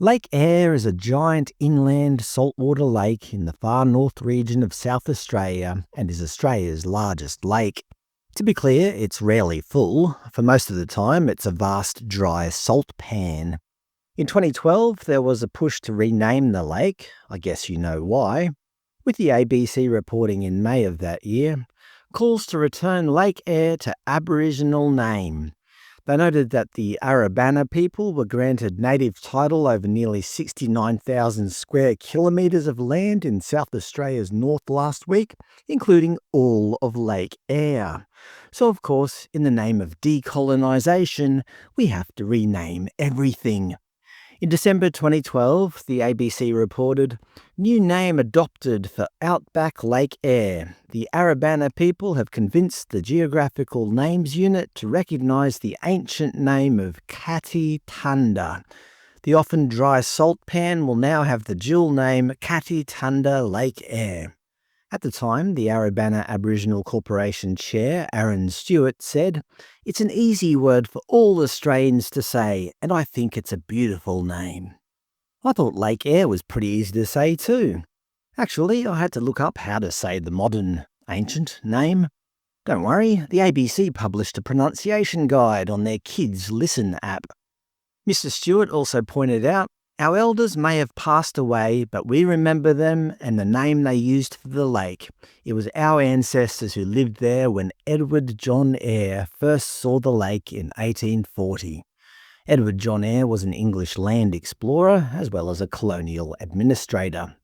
Lake Eyre is a giant inland saltwater lake in the far north region of South Australia and is Australia's largest lake. To be clear, it's rarely full. For most of the time, it's a vast dry salt pan. In 2012, there was a push to rename the lake. I guess you know why. With the ABC reporting in May of that year, calls to return Lake Eyre to Aboriginal name. They noted that the Arabana people were granted native title over nearly 69,000 square kilometres of land in South Australia's north last week, including all of Lake Eyre. So, of course, in the name of decolonisation, we have to rename everything. In December 2012, the ABC reported, "New name adopted for Outback Lake Eyre. The Arabana people have convinced the Geographical Names Unit to recognise the ancient name of Kati Thanda. The often dry salt pan will now have the dual name Kati Thanda-Lake Eyre." At the time, the Arabana Aboriginal Corporation Chair, Aaron Stewart, said, "It's an easy word for all Australians to say, and I think it's a beautiful name." I thought Lake Eyre was pretty easy to say too. Actually, I had to look up how to say the modern, ancient name. Don't worry, the ABC published a pronunciation guide on their Kids Listen app. Mr. Stewart also pointed out, "Our elders may have passed away, but we remember them and the name they used for the lake. It was our ancestors who lived there when Edward John Eyre first saw the lake in 1840. Edward John Eyre was an English land explorer as well as a colonial administrator.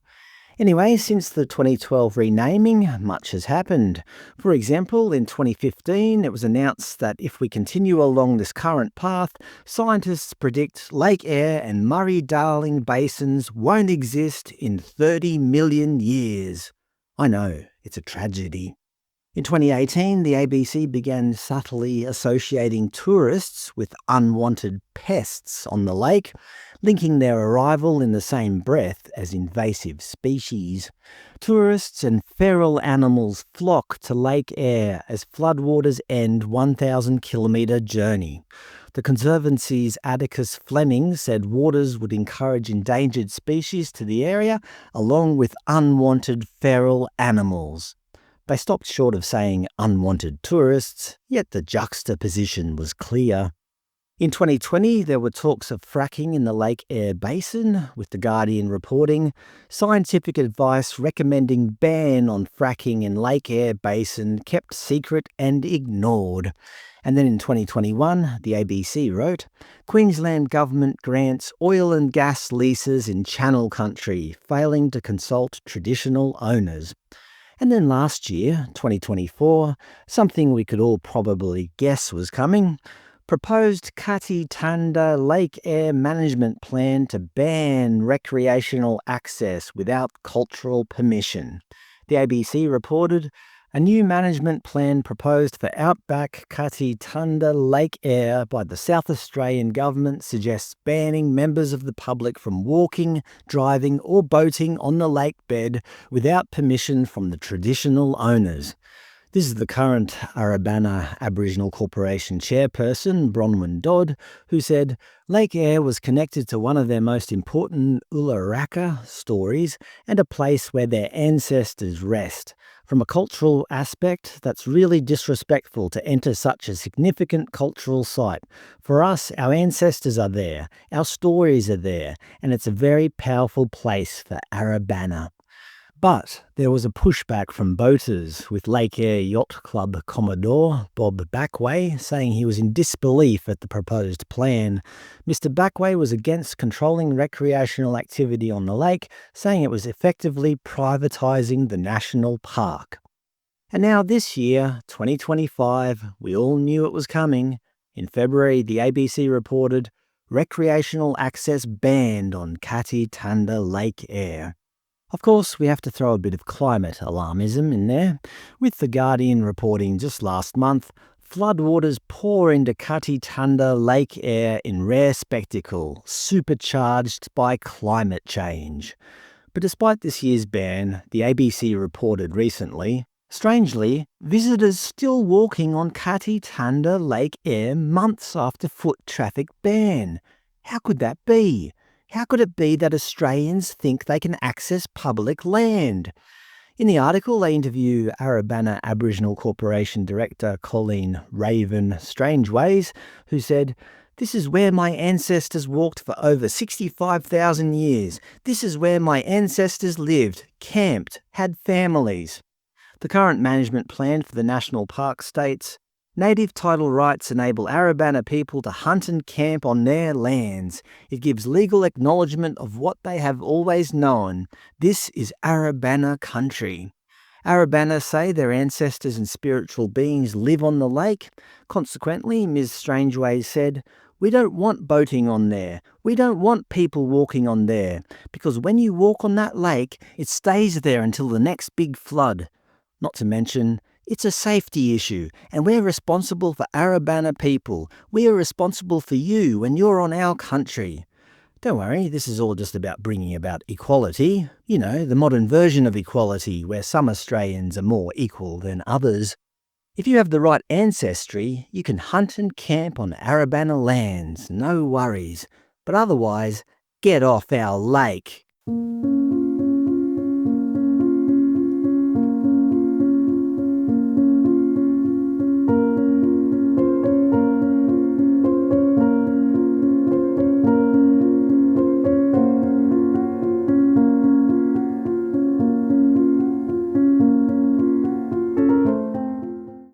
Anyway, since the 2012 renaming, much has happened. For example, in 2015, it was announced that if we continue along this current path, scientists predict Lake Eyre and Murray-Darling basins won't exist in 30 million years. I know, it's a tragedy. In 2018, the ABC began subtly associating tourists with unwanted pests on the lake, linking their arrival in the same breath as invasive species. Tourists and feral animals flock to Lake Eyre as floodwaters end 1,000-kilometre journey. The Conservancy's Atticus Fleming said waters would encourage endangered species to the area, along with unwanted feral animals. They stopped short of saying unwanted tourists, yet the juxtaposition was clear. In 2020, there were talks of fracking in the Lake Eyre Basin, with The Guardian reporting scientific advice recommending ban on fracking in Lake Eyre Basin kept secret and ignored. And then in 2021, the ABC wrote, "Queensland Government grants oil and gas leases in Channel Country, failing to consult traditional owners." And then last year, 2024, something we could all probably guess was coming, proposed Kati Thanda-Lake Eyre management plan to ban recreational access without cultural permission. The ABC reported, "A new management plan proposed for outback Kati Thanda-Lake Eyre by the South Australian Government suggests banning members of the public from walking, driving or boating on the lake bed without permission from the traditional owners." This is the current Arabana Aboriginal Corporation chairperson, Bronwyn Dodd, who said Lake Eyre was connected to one of their most important Ularaka stories and a place where their ancestors rest. From a cultural aspect, that's really disrespectful to enter such a significant cultural site. For us, our ancestors are there, our stories are there, and it's a very powerful place for Arabana. But there was a pushback from boaters, with Lake Eyre Yacht Club Commodore Bob Backway saying he was in disbelief at the proposed plan. Mr. Backway was against controlling recreational activity on the lake, saying it was effectively privatising the national park. And now this year, 2025, we all knew it was coming. In February, the ABC reported, "Recreational access banned on Kati Thanda-Lake Eyre." Of course, we have to throw a bit of climate alarmism in there, with The Guardian reporting just last month, floodwaters pour into Kati Thanda-Lake Eyre in rare spectacle, supercharged by climate change. But despite this year's ban, the ABC reported recently, strangely, visitors still walking on Kati Thanda-Lake Eyre months after foot traffic ban. How could that be? How could it be that Australians think they can access public land? In the article, they interview Arabana Aboriginal Corporation Director Colleen Raven Strangeways, who said, "This is where my ancestors walked for over 65,000 years. This is where my ancestors lived, camped, had families." The current management plan for the national park states, "Native title rights enable Arabana people to hunt and camp on their lands. It gives legal acknowledgement of what they have always known. This is Arabana country." Arabana say their ancestors and spiritual beings live on the lake. Consequently, Ms. Strangeways said, "We don't want boating on there. We don't want people walking on there. Because when you walk on that lake, it stays there until the next big flood. Not to mention, it's a safety issue, and we're responsible for Arabana people. We are responsible for you when you're on our country." Don't worry, this is all just about bringing about equality. You know, the modern version of equality, where some Australians are more equal than others. If you have the right ancestry, you can hunt and camp on Arabana lands, no worries. But otherwise, get off our lake.